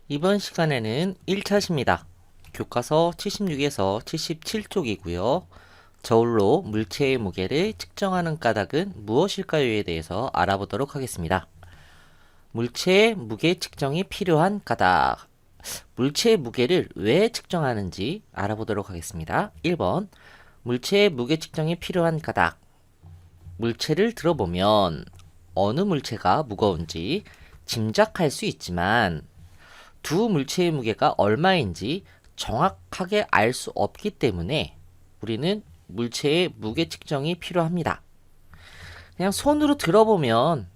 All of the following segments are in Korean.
이번 시간에는 1차시입니다. 교과서 76에서 77쪽이고요. 저울로 물체의 무게를 측정하는 까닭은 무엇일까요에 대해서 알아보도록 하겠습니다. 물체의 무게 측정이 필요한 까닭. 물체의 무게를 왜 측정하는지 알아보도록 하겠습니다. 1번 물체의 무게 측정이 필요한 까닭. 물체를 들어보면 어느 물체가 무거운지 짐작할 수 있지만 두 물체의 무게가 얼마인지 정확하게 알 수 없기 때문에 우리는 물체의 무게 측정이 필요합니다. 그냥 손으로 들어보면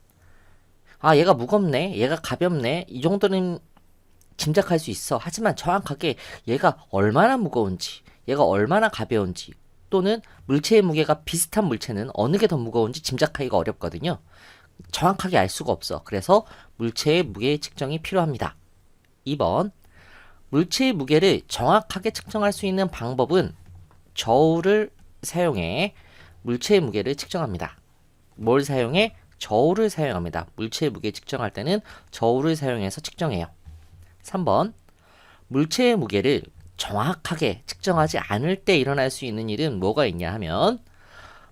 아, 얘가 무겁네, 얘가 가볍네, 이 정도는 짐작할 수 있어. 하지만 정확하게 얘가 얼마나 무거운지, 얘가 얼마나 가벼운지, 또는 물체의 무게가 비슷한 물체는 어느 게 더 무거운지 짐작하기가 어렵거든요. 정확하게 알 수가 없어. 그래서 물체의 무게 측정이 필요합니다. 2번 물체의 무게를 정확하게 측정할 수 있는 방법은 저울을 사용해 물체의 무게를 측정합니다. 뭘 사용해? 저울을 사용합니다. 물체의 무게 측정할 때는 저울을 사용해서 측정해요. 3번 물체의 무게를 정확하게 측정하지 않을 때 일어날 수 있는 일은 뭐가 있냐 하면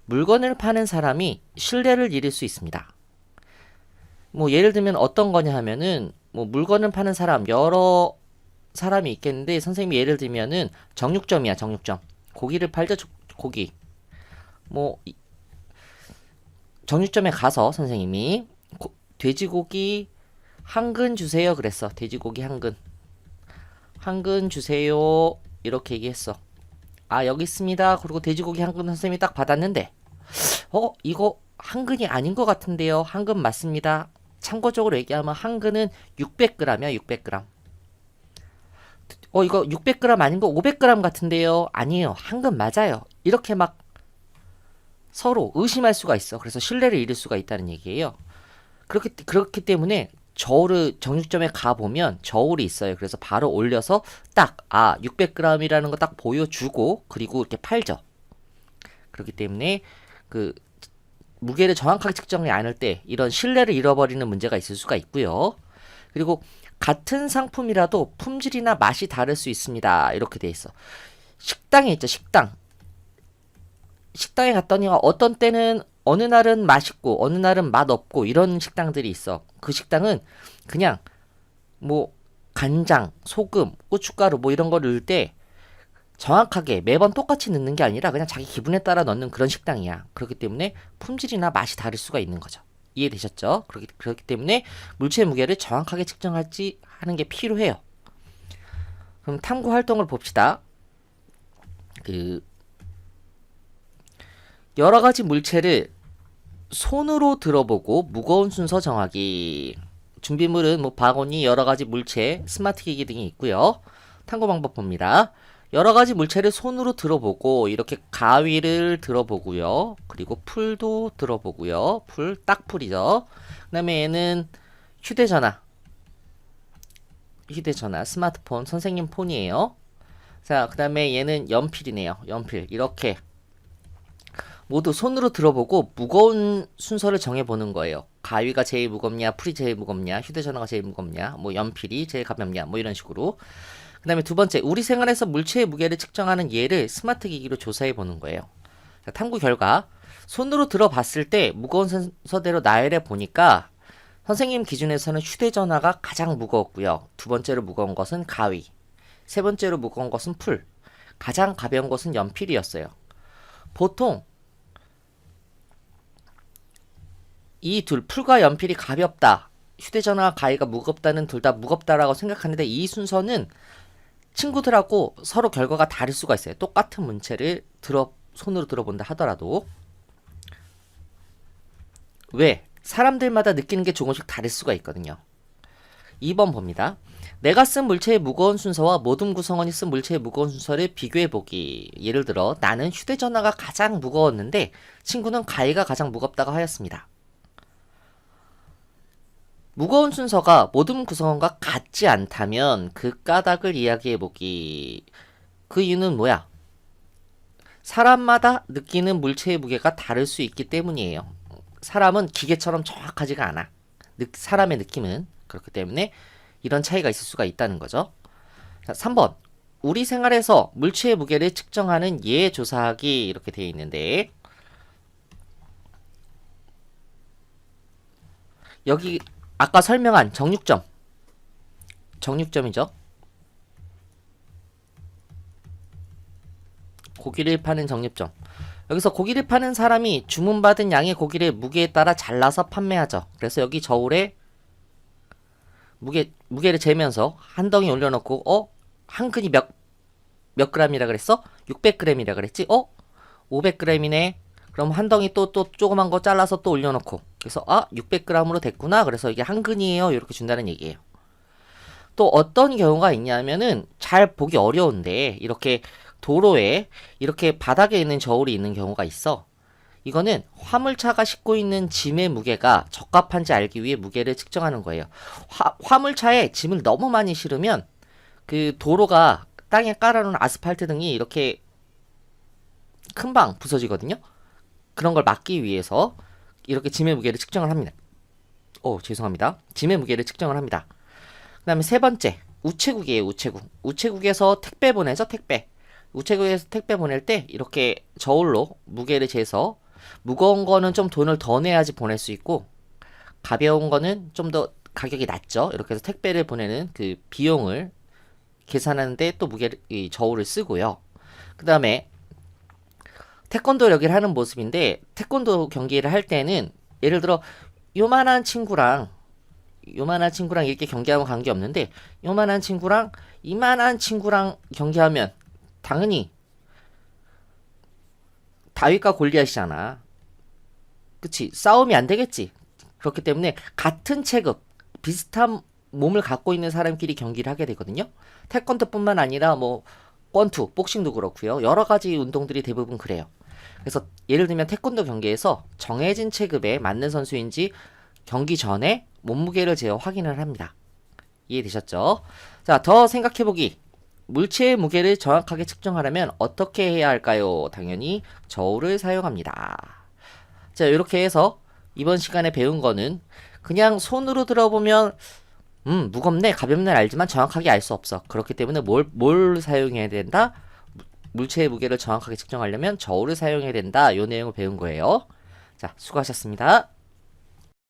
물건을 파는 사람이 신뢰를 잃을 수 있습니다. 뭐 예를 들면 어떤 거냐 하면은 뭐 물건을 파는 사람 여러 사람이 있겠는데 선생님이 예를 들면은 정육점이야. 정육점 고기를 팔죠. 고기 뭐 정육점에 가서 선생님이 돼지고기 한 근 주세요 그랬어. 돼지고기 한 근 주세요 이렇게 얘기했어. 아 여기 있습니다. 그리고 돼지고기 한 근 선생님이 딱 받았는데 이거 한 근이 아닌 것 같은데요. 한 근 맞습니다. 참고적으로 얘기하면 한 근은 600g이야. 600g. 이거 600g 아닌 거 500g 같은데요. 아니에요. 한 근 맞아요. 이렇게 막 서로 의심할 수가 있어. 그래서 신뢰를 잃을 수가 있다는 얘기예요. 그렇기 때문에 저울을 정육점에 가보면 저울이 있어요. 그래서 바로 올려서 딱 600g이라는 거 딱 보여주고 그리고 이렇게 팔죠. 그렇기 때문에 그 무게를 정확하게 측정이 않을 때 이런 신뢰를 잃어버리는 문제가 있을 수가 있고요. 그리고 같은 상품이라도 품질이나 맛이 다를 수 있습니다. 이렇게 돼 있어. 식당에 있죠. 식당에 갔더니 어떤 때는 어느 날은 맛있고 어느 날은 맛없고 이런 식당들이 있어. 그 식당은 그냥 뭐 간장, 소금, 고춧가루 뭐 이런 거 넣을 때 정확하게 매번 똑같이 넣는 게 아니라 그냥 자기 기분에 따라 넣는 그런 식당이야. 그렇기 때문에 품질이나 맛이 다를 수가 있는 거죠. 이해되셨죠? 그렇기 때문에 물체의 무게를 정확하게 측정할지 하는 게 필요해요. 그럼 탐구 활동을 봅시다. 여러 가지 물체를 손으로 들어보고 무거운 순서 정하기. 준비물은 뭐 바구니, 여러 가지 물체, 스마트 기기 등이 있고요. 탐구 방법 봅니다. 여러 가지 물체를 손으로 들어보고 이렇게 가위를 들어보고요. 그리고 풀도 들어보고요. 딱풀이죠. 그 다음에 얘는 휴대전화, 스마트폰, 선생님 폰이에요. 자, 그 다음에 얘는 연필이네요. 연필. 이렇게 모두 손으로 들어보고 무거운 순서를 정해보는 거예요. 가위가 제일 무겁냐, 풀이 제일 무겁냐, 휴대전화가 제일 무겁냐, 뭐 연필이 제일 가볍냐, 뭐 이런 식으로. 그 다음에 두 번째, 우리 생활에서 물체의 무게를 측정하는 예를 스마트 기기로 조사해 보는 거예요. 자, 탐구 결과 손으로 들어봤을 때 무거운 순서대로 나열해 보니까 선생님 기준에서는 휴대전화가 가장 무거웠고요. 두 번째로 무거운 것은 가위, 세 번째로 무거운 것은 풀, 가장 가벼운 것은 연필이었어요. 보통 이 풀과 연필이 가볍다, 휴대전화와 가위가 무겁다는 둘 다 무겁다라고 생각하는데 이 순서는 친구들하고 서로 결과가 다를 수가 있어요. 똑같은 문체를 손으로 들어본다 하더라도. 왜? 사람들마다 느끼는 게 조금씩 다를 수가 있거든요. 2번 봅니다. 내가 쓴 물체의 무거운 순서와 모든 구성원이 쓴 물체의 무거운 순서를 비교해보기. 예를 들어 나는 휴대전화가 가장 무거웠는데 친구는 가위가 가장 무겁다고 하였습니다. 무거운 순서가 모든 구성원과 같지 않다면 그 까닭을 이야기해보기. 그 이유는 뭐야? 사람마다 느끼는 물체의 무게가 다를 수 있기 때문이에요. 사람은 기계처럼 정확하지가 않아. 사람의 느낌은. 그렇기 때문에 이런 차이가 있을 수가 있다는 거죠. 자, 3번. 우리 생활에서 물체의 무게를 측정하는 예 조사하기 이렇게 되어 있는데 여기 아까 설명한 정육점이죠. 고기를 파는 정육점. 여기서 고기를 파는 사람이 주문받은 양의 고기를 무게에 따라 잘라서 판매하죠. 그래서 여기 저울에 무게를 재면서 한 덩이 올려놓고 한 끈이 몇 그램이라 그랬어? 600g이라 그랬지? 500g이네. 그럼 한 덩이 또 조그만 거 잘라서 또 올려놓고 그래서 600g으로 됐구나. 그래서 이게 한 근이에요. 이렇게 준다는 얘기예요. 또 어떤 경우가 있냐면은 잘 보기 어려운데 이렇게 도로에 이렇게 바닥에 있는 저울이 있는 경우가 있어. 이거는 화물차가 싣고 있는 짐의 무게가 적합한지 알기 위해 무게를 측정하는 거예요. 화물차에 짐을 너무 많이 실으면 그 도로가 땅에 깔아놓은 아스팔트 등이 이렇게 금방 부서지거든요. 그런 걸 막기 위해서 이렇게 짐의 무게를 측정을 합니다. 죄송합니다. 짐의 무게를 측정을 합니다. 그 다음에 세 번째, 우체국이에요. 우체국에서 택배 보내죠. 우체국에서 택배 보낼 때 이렇게 저울로 무게를 재서 무거운 거는 좀 돈을 더 내야지 보낼 수 있고 가벼운 거는 좀 더 가격이 낮죠. 이렇게 해서 택배를 보내는 그 비용을 계산하는데 또 이 저울을 쓰고요. 그 다음에 태권도 여기를 하는 모습인데 태권도 경기를 할 때는 예를 들어 요만한 친구랑 이렇게 경기하면 관계없는데 요만한 친구랑 이만한 친구랑 경기하면 당연히 다윗과 골리앗이잖아. 그치? 싸움이 안 되겠지. 그렇기 때문에 같은 체급, 비슷한 몸을 갖고 있는 사람끼리 경기를 하게 되거든요. 태권도뿐만 아니라 뭐 권투, 복싱도 그렇고요. 여러 가지 운동들이 대부분 그래요. 그래서 예를 들면 태권도 경기에서 정해진 체급에 맞는 선수인지 경기 전에 몸무게를 재어 확인을 합니다. 이해되셨죠? 자, 더 생각해보기. 물체의 무게를 정확하게 측정하려면 어떻게 해야 할까요? 당연히 저울을 사용합니다. 자, 이렇게 해서 이번 시간에 배운 거는 그냥 손으로 들어보면 무겁네, 가볍네 알지만 정확하게 알 수 없어. 그렇기 때문에 뭘 사용해야 된다? 물체의 무게를 정확하게 측정하려면 저울을 사용해야 된다. 이 내용을 배운 거예요. 자, 수고하셨습니다.